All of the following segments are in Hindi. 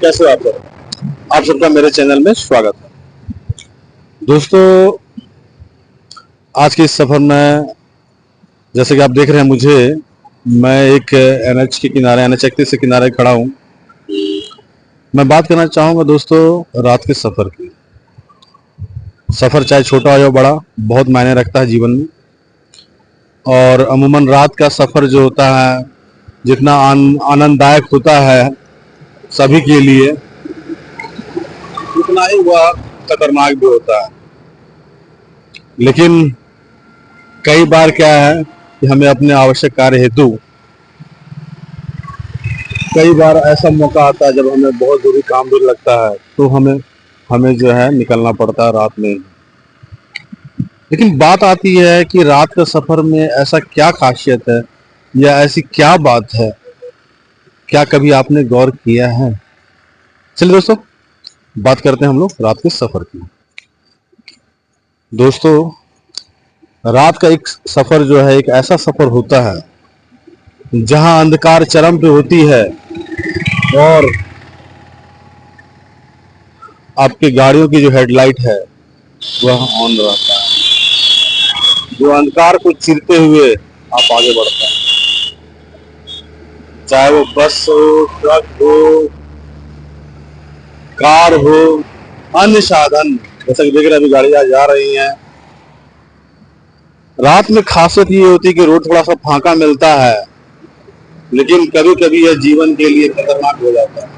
कैसे हो आप सब? आप सबका मेरे चैनल में स्वागत है। दोस्तों, आज के इस सफर में जैसे कि आप देख रहे हैं मुझे, मैं एक एनएच के किनारे, एनएच 31 के किनारे खड़ा हूँ। मैं बात करना चाहूँगा दोस्तों रात के सफर की। सफर चाहे छोटा हो या बड़ा, बहुत मायने रखता है जीवन में। और अमूमन रात का सफर जो होता है, जितना आनंददायक होता है सभी के लिए, उतना ही वह खतरनाक भी होता है। लेकिन कई बार क्या है कि हमें अपने आवश्यक कार्य हेतु कई बार ऐसा मौका आता है जब हमें बहुत जरूरी काम भी लगता है, तो हमें हमें जो है निकलना पड़ता है रात में। लेकिन बात आती है कि रात का सफर में ऐसा क्या खासियत है या ऐसी क्या बात है, क्या कभी आपने गौर किया है? चलिए दोस्तों, बात करते हैं हम लोग रात के सफर की। दोस्तों, रात का एक सफर जो है, एक ऐसा सफर होता है जहां अंधकार चरम पे होती है और आपकी गाड़ियों की जो हेडलाइट है वह ऑन रहता है, जो अंधकार को चीरते हुए आप आगे बढ़ते हैं। चाहे वो बस हो, ट्रक हो, कार हो, अन्य साधन, जैसा कि देख रहे हैं अभी गाड़ियां जा रही हैं। रात में खासियत ये होती है कि रोड थोड़ा सा फांका मिलता है, लेकिन कभी कभी यह जीवन के लिए खतरनाक हो जाता है,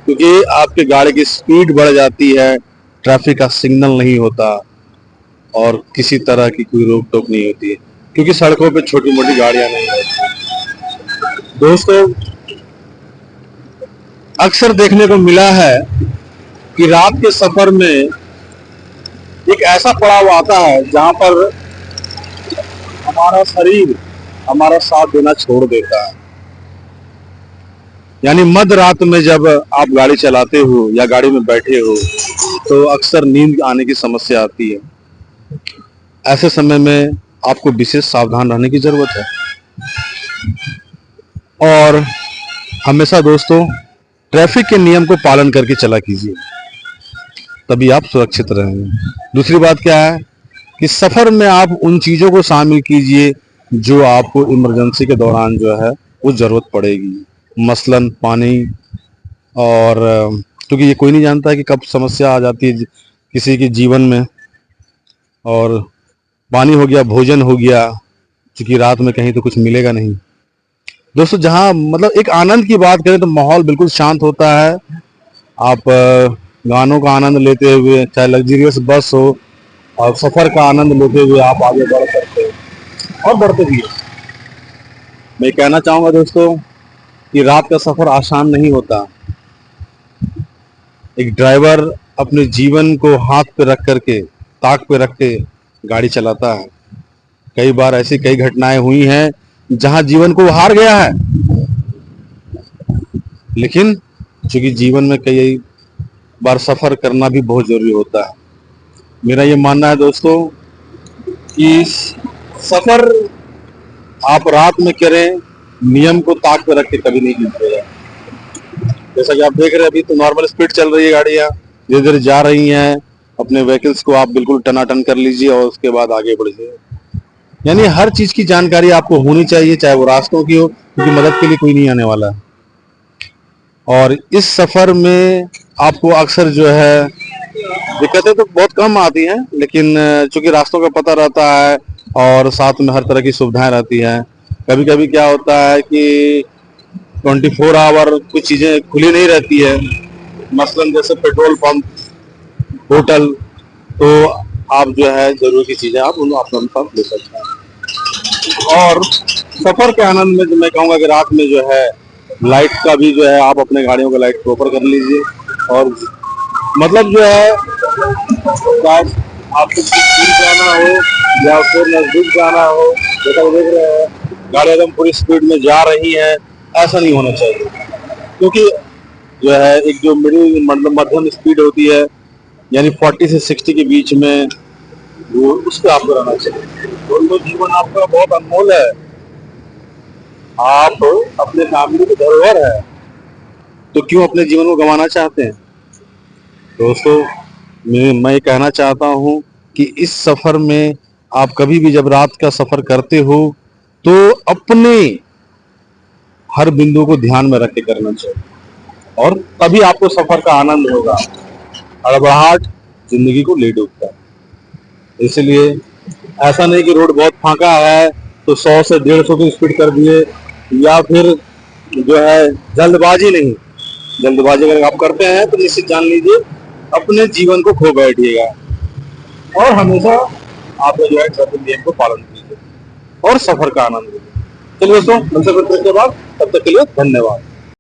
क्योंकि आपके गाड़ी की स्पीड बढ़ जाती है, ट्रैफिक का सिग्नल नहीं होता और किसी तरह की कोई रोक टोक नहीं होती है, क्योंकि सड़कों पे छोटी मोटी गाड़ियां नहीं रहती। दोस्तों, अक्सर देखने को मिला है कि रात के सफर में एक ऐसा पड़ाव आता है जहां पर हमारा शरीर हमारा साथ देना छोड़ देता है। यानी मध्य रात में जब आप गाड़ी चलाते हो या गाड़ी में बैठे हो तो अक्सर नींद आने की समस्या आती है। ऐसे समय में आपको विशेष सावधान रहने की जरूरत है और हमेशा दोस्तों ट्रैफिक के नियम को पालन करके चला कीजिए, तभी आप सुरक्षित रहेंगे। दूसरी बात क्या है कि सफर में आप उन चीजों को शामिल कीजिए जो आपको इमरजेंसी के दौरान जो है वो जरूरत पड़ेगी, मसलन पानी। और क्योंकि ये कोई नहीं जानता है कि कब समस्या आ जाती है किसी के जीवन में, और पानी हो गया, भोजन हो गया, क्योंकि रात में कहीं तो कुछ मिलेगा नहीं। दोस्तों, जहां मतलब एक आनंद की बात करें तो माहौल बिल्कुल शांत होता है। आप गानों का आनंद लेते हुए, चाहे लग्जरियस बस हो, और सफर का आनंद लेते हुए आप आगे बढ़ सकते हो और बढ़ते भी हो। मैं कहना चाहूंगा दोस्तों कि रात का सफर आसान नहीं होता। एक ड्राइवर अपने जीवन को हाथ पे रख करके, ताक पे रख के गाड़ी चलाता है। कई बार ऐसी कई घटनाएं हुई हैं जहां जीवन को हार गया है, लेकिन चूंकि जीवन में कई बार सफर करना भी बहुत जरूरी होता है। मेरा ये मानना है दोस्तों कि सफर आप रात में करें, नियम को ताक पे रख के कभी नहीं कीजिएगा। जैसा कि आप देख रहे हैं अभी तो नॉर्मल स्पीड चल रही है, गाड़ियां धीरे धीरे जा रही हैं। अपने व्हीकल्स को आप बिल्कुल टनाटन कर लीजिए और उसके बाद आगे बढ़िए। यानी हर चीज की जानकारी आपको होनी चाहिए, चाहे वो रास्तों की हो, क्योंकि मदद के लिए कोई नहीं आने वाला है। और इस सफर में आपको अक्सर जो है दिक्कतें तो बहुत कम आती हैं, लेकिन चूंकि रास्तों का पता रहता है और साथ में हर तरह की सुविधाएं रहती हैं। कभी कभी क्या होता है कि 24 आवर कुछ चीजें खुली नहीं रहती है, मसलन जैसे पेट्रोल पंप, होटल, तो आप जो है जरूरी की चीजें आप उन अपने साथ ले सकते हैं। और सफर के आनंद में जो मैं कहूँगा कि रात में जो है लाइट का भी जो है आप अपने गाड़ियों का लाइट प्रॉपर कर लीजिए। और मतलब जो है आपको दूर जाना हो या फिर नजदीक जाना हो, जैसा देख रहे हैं गाड़ी एकदम पूरी स्पीड में जा रही है, ऐसा नहीं होना चाहिए। क्योंकि जो है एक जो मिडिल मतलब मध्यम स्पीड होती है, यानी 40 से 60 के बीच में, वो उस पर आपको रहना चाहिए। तो जीवन आपका बहुत अनमोल है, आप अपने फैमिली की धरोहर है, तो क्यों अपने जीवन को गंवाना चाहते हैं? दोस्तों, मैं ये कहना चाहता हूँ कि इस सफर में आप कभी भी जब रात का सफर करते हो तो अपने हर बिंदु को ध्यान में रख के करना चाहिए, और तभी आपको सफर का आनंद होगा। हड़बड़ाहट जिंदगी को ले डूबता है। इसलिए ऐसा नहीं कि रोड बहुत फांका है तो 100 से 150 की स्पीड कर दिए, या फिर जो है जल्दबाजी नहीं। जल्दबाजी अगर आप करते हैं तो निश्चित जान लीजिए अपने जीवन को खो बैठिएगा, और हमेशा आप जो है ट्रैफिक नियम को पालन कीजिए और सफर का आनंद लीजिए। चलिए दोस्तों, हमसे फिर के बाद, तब तक के लिए धन्यवाद।